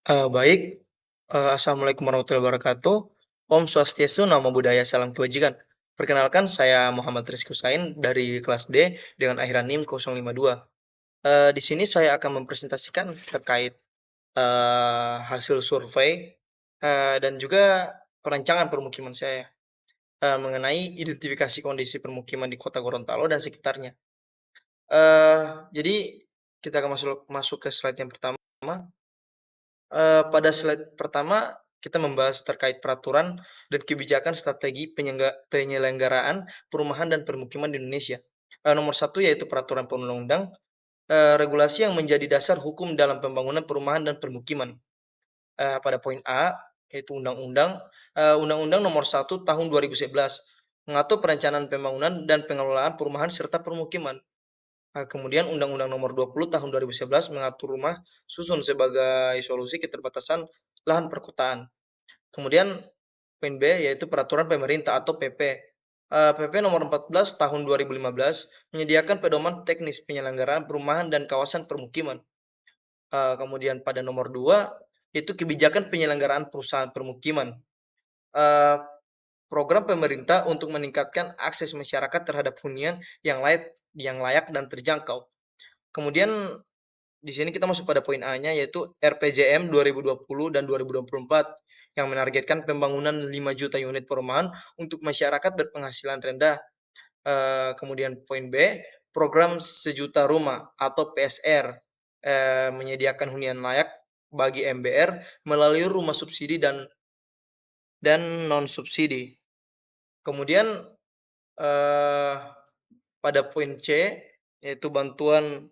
Baik, assalamualaikum warahmatullahi wabarakatuh. Om Swastiastu, Namo Buddhaya, salam kebajikan. Perkenalkan, saya Muhammad Rizky Husain dari kelas D dengan akhiran NIM 052. Di sini saya akan mempresentasikan terkait hasil survei dan juga perancangan permukiman saya mengenai identifikasi kondisi permukiman di Kota Gorontalo dan sekitarnya. Jadi kita akan masuk ke slide yang pertama. Pada slide pertama, kita membahas terkait peraturan dan kebijakan strategi penyelenggaraan perumahan dan permukiman di Indonesia. Nomor 1 yaitu peraturan perundang-undang, regulasi yang menjadi dasar hukum dalam pembangunan perumahan dan permukiman. Pada poin A, yaitu Undang-Undang Nomor 1 Tahun 2011 mengatur perencanaan pembangunan dan pengelolaan perumahan serta permukiman. Kemudian Undang-Undang Nomor 20 Tahun 2011 mengatur rumah susun sebagai solusi keterbatasan lahan perkotaan. Kemudian poin B yaitu peraturan pemerintah atau PP. PP Nomor 14 Tahun 2015 menyediakan pedoman teknis penyelenggaraan perumahan dan kawasan permukiman. Kemudian pada nomor 2 itu kebijakan penyelenggaraan perusahaan permukiman. Program pemerintah untuk meningkatkan akses masyarakat terhadap hunian yang layak dan terjangkau. Kemudian di sini kita masuk pada poin A-nya yaitu RPJM 2020 dan 2024 yang menargetkan pembangunan 5 juta unit perumahan untuk masyarakat berpenghasilan rendah. Kemudian poin B, program sejuta rumah atau PSR menyediakan hunian layak bagi MBR melalui rumah subsidi dan non subsidi. Kemudian pada poin C yaitu bantuan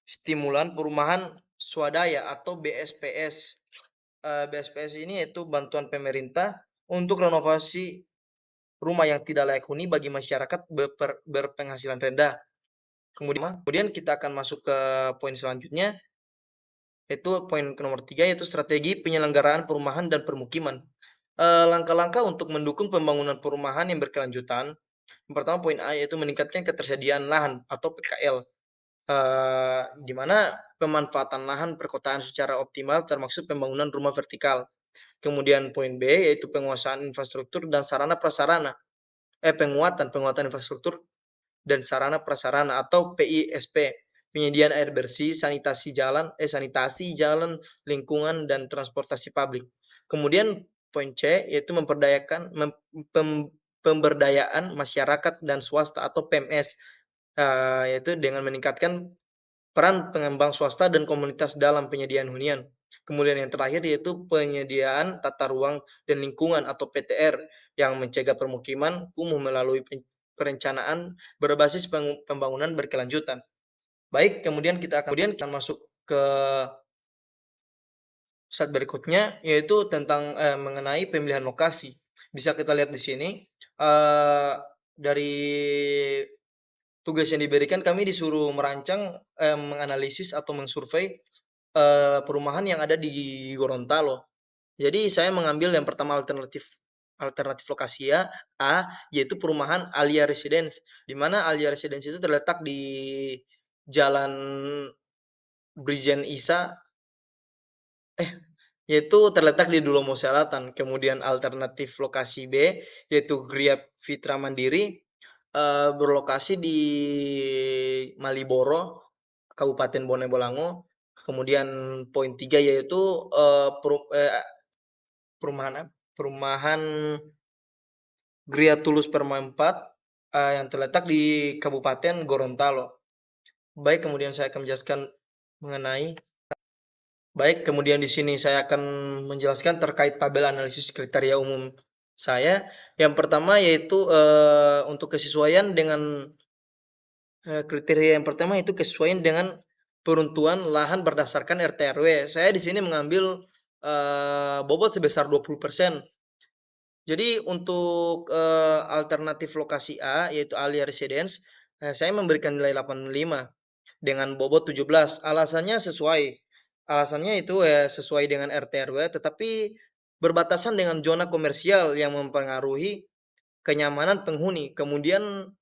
stimulan perumahan swadaya atau BSPS. BSPS ini yaitu bantuan pemerintah untuk renovasi rumah yang tidak layak huni bagi masyarakat berpenghasilan rendah. Kemudian kita akan masuk ke poin selanjutnya, yaitu poin nomor 3, yaitu strategi penyelenggaraan perumahan dan permukiman. Langkah-langkah untuk mendukung pembangunan perumahan yang berkelanjutan. Yang pertama poin A yaitu meningkatkan ketersediaan lahan atau PKL. Di mana pemanfaatan lahan perkotaan secara optimal termasuk pembangunan rumah vertikal. Kemudian poin B yaitu penguasaan infrastruktur dan sarana prasarana. Penguatan infrastruktur dan sarana prasarana atau PISP. Penyediaan air bersih, sanitasi jalan, lingkungan dan transportasi publik. Kemudian poin C yaitu pemberdayaan masyarakat dan swasta atau PMS, yaitu dengan meningkatkan peran pengembang swasta dan komunitas dalam penyediaan hunian. Kemudian yang terakhir yaitu penyediaan tata ruang dan lingkungan atau PTR yang mencegah permukiman kumuh melalui perencanaan berbasis pembangunan berkelanjutan. Baik, kemudian kita akan masuk ke slide berikutnya yaitu tentang mengenai pemilihan lokasi. Bisa kita lihat di sini dari tugas yang diberikan kami disuruh merancang, menganalisis atau mensurvei perumahan yang ada di Gorontalo. Jadi saya mengambil yang pertama alternatif lokasi A, yaitu perumahan Alia Residence, di mana Alia Residence itu terletak di Jalan Brigjen Isa, yaitu terletak di Dulomo Selatan. Kemudian alternatif lokasi B, yaitu Gria Fitra Mandiri, berlokasi di Maliboro, Kabupaten Bone Bolango. Kemudian poin 3 yaitu perumahan Gria Tulus Permai 4 yang terletak di Kabupaten Gorontalo. Baik, kemudian saya akan menjelaskan mengenai kemudian di sini saya akan menjelaskan terkait tabel analisis kriteria umum saya. Yang pertama yaitu untuk kesesuaian dengan kriteria yang pertama itu kesesuaian dengan peruntuhan lahan berdasarkan RT RW. Saya di sini mengambil bobot sebesar 20%. Jadi untuk alternatif lokasi A yaitu Alia Residence, saya memberikan nilai 85 dengan bobot 17. Alasannya itu sesuai dengan RT RW tetapi berbatasan dengan zona komersial yang mempengaruhi kenyamanan penghuni. Kemudian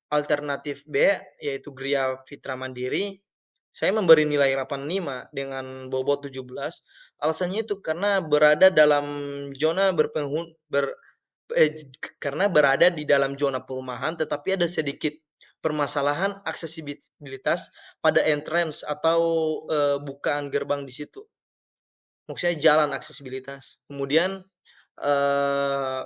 alternatif B yaitu Gria Fitra Mandiri saya memberi nilai 85 dengan bobot 17, alasannya itu karena berada dalam zona karena berada di dalam zona perumahan, tetapi ada sedikit permasalahan aksesibilitas pada entrance atau, bukaan gerbang di situ. Maksudnya jalan aksesibilitas. Kemudian, eee,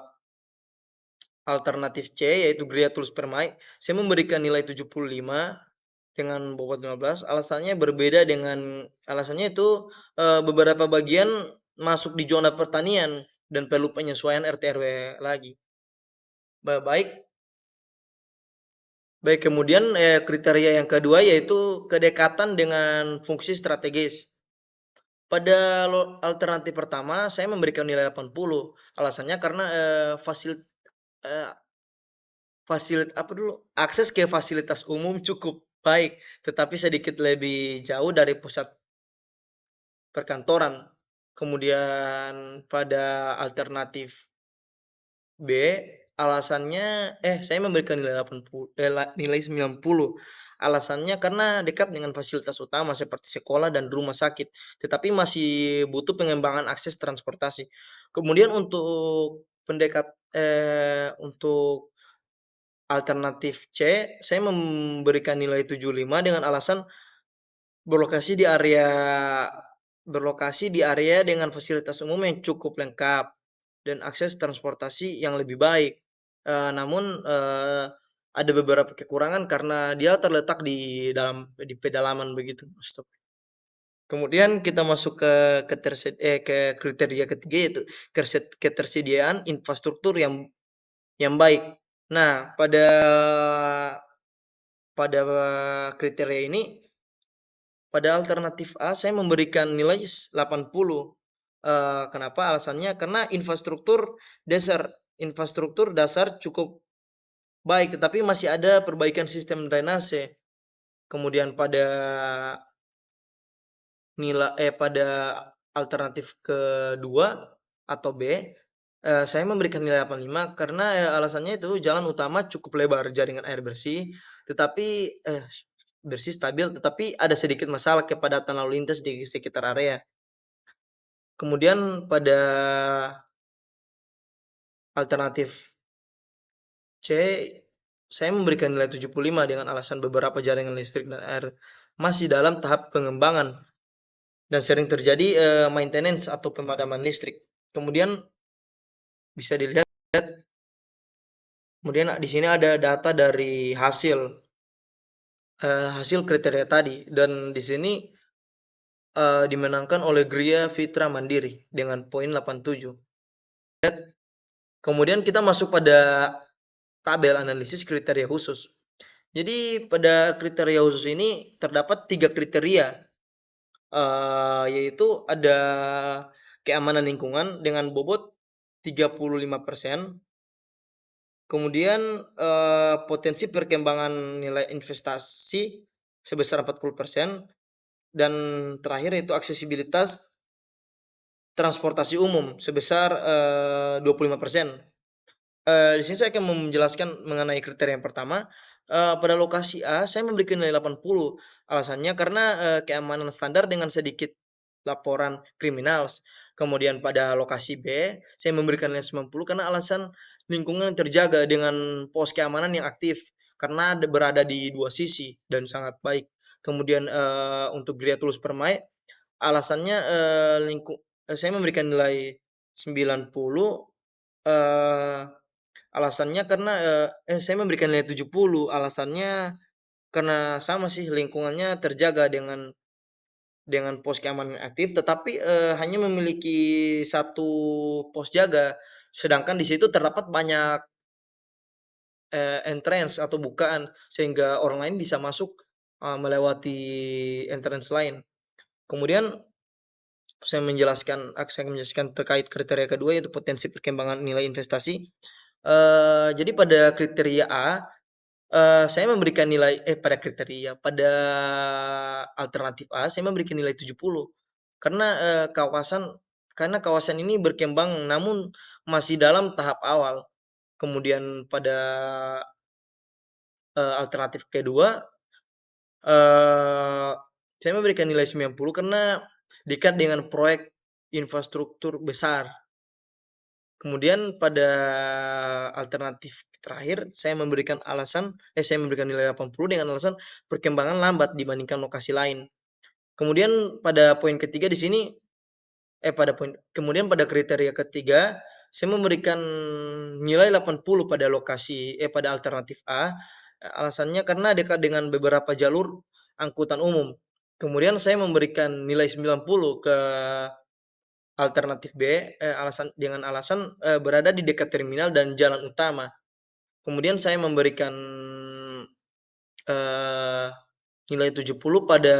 alternatif C yaitu Gria Tools Permai, saya memberikan nilai 75 dengan bobot 15, alasannya itu, beberapa bagian masuk di zona pertanian dan perlu penyesuaian RT/RW lagi. Baik. Baik, kemudian, kriteria yang kedua yaitu kedekatan dengan fungsi strategis. Pada alternatif pertama saya memberikan nilai 80, alasannya karena, eee, akses ke fasilitas umum cukup baik, tetapi sedikit lebih jauh dari pusat perkantoran. Kemudian pada alternatif B, alasannya saya memberikan nilai 80 nilai 90. Alasannya karena dekat dengan fasilitas utama seperti sekolah dan rumah sakit, tetapi masih butuh pengembangan akses transportasi. Kemudian untuk alternatif C, saya memberikan nilai 75 dengan alasan berlokasi di area dengan fasilitas umum yang cukup lengkap dan akses transportasi yang lebih baik. Namun, ada beberapa kekurangan karena dia terletak di pedalaman begitu, Kemudian kita masuk ke kriteria ketiga yaitu ketersediaan infrastruktur yang baik. Nah, pada kriteria ini, pada alternatif A saya memberikan nilai 80. Kenapa? Alasannya karena infrastruktur dasar cukup baik, tetapi masih ada perbaikan sistem drainase. Kemudian pada alternatif kedua atau B, saya memberikan nilai 85 karena, alasannya itu jalan utama cukup lebar, jaringan air bersih, bersih, stabil, tetapi ada sedikit masalah kepadatan lalu lintas di sekitar area. Kemudian pada alternatif C, saya memberikan nilai 75 dengan alasan beberapa jaringan listrik dan air masih dalam tahap pengembangan dan sering terjadi, maintenance atau pemadaman listrik. Kemudian bisa dilihat, kemudian di sini ada data dari hasil kriteria tadi, dan di sini, dimenangkan oleh Gria Fitra Mandiri dengan poin 87. Kemudian kita masuk pada tabel analisis kriteria khusus. Jadi pada kriteria khusus ini terdapat 3 kriteria, yaitu ada keamanan lingkungan dengan bobot 35%, kemudian, potensi perkembangan nilai investasi sebesar 40%, dan terakhir yaitu aksesibilitas transportasi umum sebesar, 25%. Di sini saya akan menjelaskan mengenai kriteria yang pertama. Pada lokasi A saya memberikan nilai 80, alasannya karena, keamanan standar dengan sedikit laporan kriminal. Kemudian pada lokasi B, saya memberikan nilai 90 karena alasan lingkungan terjaga dengan pos keamanan yang aktif, karena berada di dua sisi dan sangat baik. Kemudian, untuk Gria Tulus Permai, alasannya, saya memberikan nilai 90, eee alasannya karena, saya memberikan nilai 70, alasannya karena sama sih lingkungannya terjaga dengan pos keamanan aktif, tetapi, hanya memiliki satu pos jaga, sedangkan di situ terdapat banyak, entrance atau bukaan, sehingga orang lain bisa masuk, melewati entrance lain. Kemudian saya menjelaskan terkait kriteria kedua yaitu potensi perkembangan nilai investasi. Jadi pada kriteria A, saya memberikan pada alternatif A, saya memberikan nilai 70 karena, kawasan ini berkembang namun masih dalam tahap awal. Kemudian pada, alternatif kedua, eee, Saya memberikan nilai 90 karena dekat dengan proyek infrastruktur besar. Kemudian pada alternatif terakhir saya memberikan nilai 80 dengan alasan perkembangan lambat dibandingkan lokasi lain. Kemudian pada poin ketiga di sini pada kriteria ketiga, saya memberikan nilai 80 pada alternatif A, alasannya karena dekat dengan beberapa jalur angkutan umum. Kemudian saya memberikan nilai 90 ke alternatif B, dengan alasan, berada di dekat terminal dan jalan utama. Kemudian saya memberikan, eee, nilai 70 pada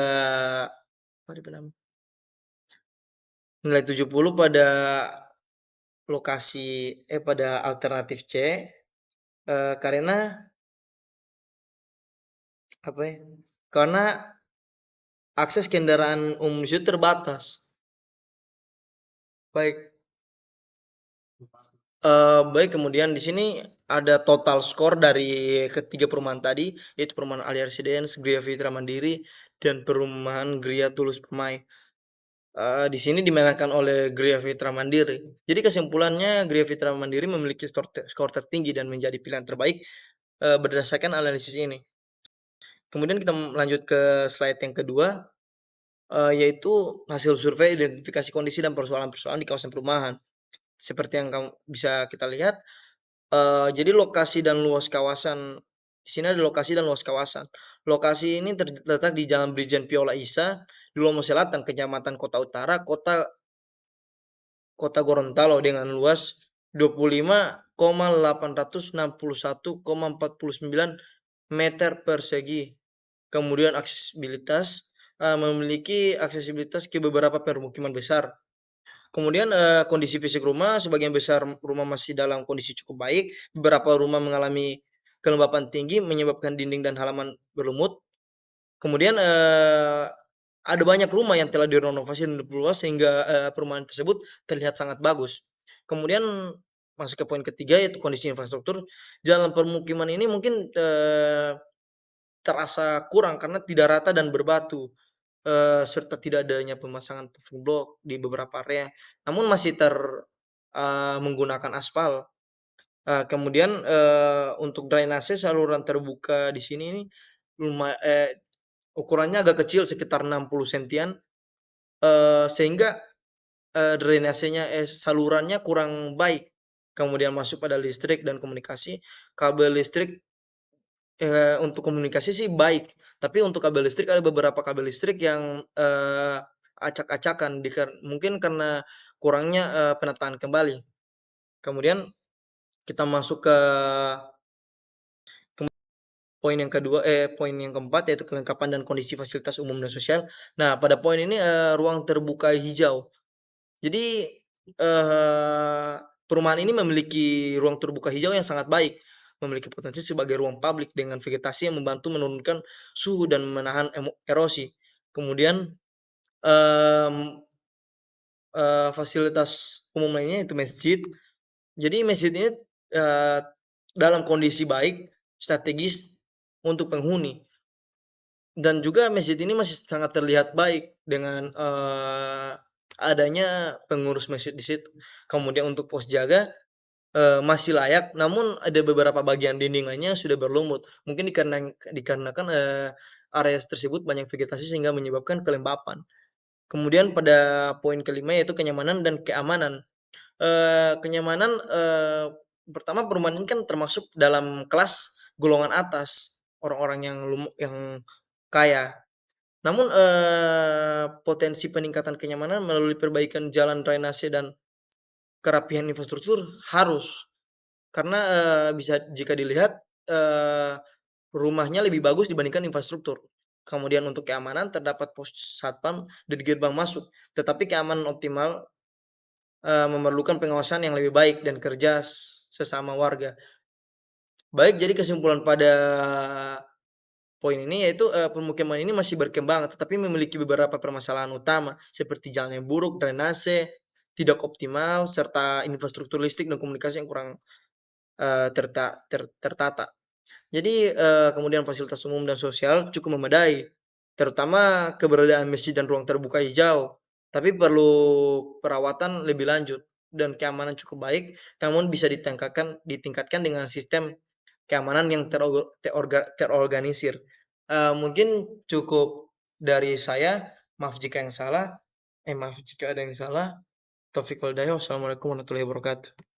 nilai 70 pada alternatif C, karena apa ya, karena akses kendaraan umum di situ terbatas. Baik, baik, kemudian di sini ada total skor dari ketiga perumahan tadi, yaitu perumahan Alia Residence, Gria Fitra Mandiri, dan perumahan Gria Tulus Permai. Di sini dimenangkan oleh Gria Fitra Mandiri. Jadi kesimpulannya Gria Fitra Mandiri memiliki skor tertinggi dan menjadi pilihan terbaik, berdasarkan analisis ini. Kemudian kita lanjut ke slide yang kedua, yaitu hasil survei identifikasi kondisi dan persoalan-persoalan di kawasan perumahan. Seperti yang bisa kita lihat, jadi lokasi dan luas kawasan di sini ada lokasi dan luas kawasan. Lokasi ini terletak di Jalan Brigjen Piola Isa, di Lomo Selatan, Kecamatan Kota Utara, Kota Gorontalo dengan luas 25,861,49 meter persegi. Kemudian memiliki aksesibilitas ke beberapa permukiman besar. Kemudian, kondisi fisik rumah, sebagian besar rumah masih dalam kondisi cukup baik, beberapa rumah mengalami kelembapan tinggi menyebabkan dinding dan halaman berlumut. Kemudian, ada banyak rumah yang telah direnovasi dan diperluas sehingga, perumahan tersebut terlihat sangat bagus. Kemudian masuk ke poin ketiga yaitu kondisi infrastruktur. Jalan permukiman ini mungkin, terasa kurang karena tidak rata dan berbatu, serta tidak adanya pemasangan paving block di beberapa area, namun masih menggunakan aspal. Kemudian, untuk drainase saluran terbuka di sini ini ukurannya agak kecil sekitar 60 sentian, sehingga, salurannya kurang baik. Kemudian masuk pada listrik dan komunikasi, kabel listrik, untuk komunikasi sih baik, tapi untuk kabel listrik ada beberapa kabel listrik yang, acak-acakan mungkin karena kurangnya, penataan kembali. Kemudian kita masuk ke poin yang keempat yaitu kelengkapan dan kondisi fasilitas umum dan sosial. Nah, pada poin ini, ruang terbuka hijau. Jadi, perumahan ini memiliki ruang terbuka hijau yang sangat baik, memiliki potensi sebagai ruang publik dengan vegetasi yang membantu menurunkan suhu dan menahan erosi. Kemudian, mmm, fasilitas umum lainnya yaitu masjid. Jadi masjid ini, eee, dalam kondisi baik, strategis untuk penghuni. Dan juga masjid ini masih sangat terlihat baik dengan, adanya pengurus masjid di situ. Kemudian untuk pos jaga, masih layak, namun ada beberapa bagian dinding lainnya sudah berlumut. Mungkin dikarenakan, area tersebut banyak vegetasi sehingga menyebabkan kelembapan. Kemudian pada poin kelima yaitu kenyamanan dan keamanan. Kenyamanan, pertama perumahan ini kan termasuk dalam kelas golongan atas, orang-orang yang kaya. Namun, potensi peningkatan kenyamanan melalui perbaikan jalan drainase dan kerapihan infrastruktur harus, karena, jika dilihat, eee, rumahnya lebih bagus dibandingkan infrastruktur. Kemudian untuk keamanan terdapat pos satpam di gerbang masuk, tetapi keamanan optimal, memerlukan pengawasan yang lebih baik dan kerja sesama warga. Baik, jadi kesimpulan pada poin ini yaitu, pemukiman ini masih berkembang, tetapi memiliki beberapa permasalahan utama, seperti jalan yang buruk, drainase tidak optimal, serta infrastruktur listrik dan komunikasi yang kurang, tertata. Jadi, kemudian fasilitas umum dan sosial cukup memadai, terutama keberadaan masjid dan ruang terbuka hijau, tapi perlu perawatan lebih lanjut dan keamanan cukup baik, namun bisa ditingkatkan dengan sistem keamanan yang terorganisir. Mungkin cukup dari saya, maaf jika ada yang salah. Taufiq wal hidayah. Wassalamualaikum warahmatullahi wabarakatuh.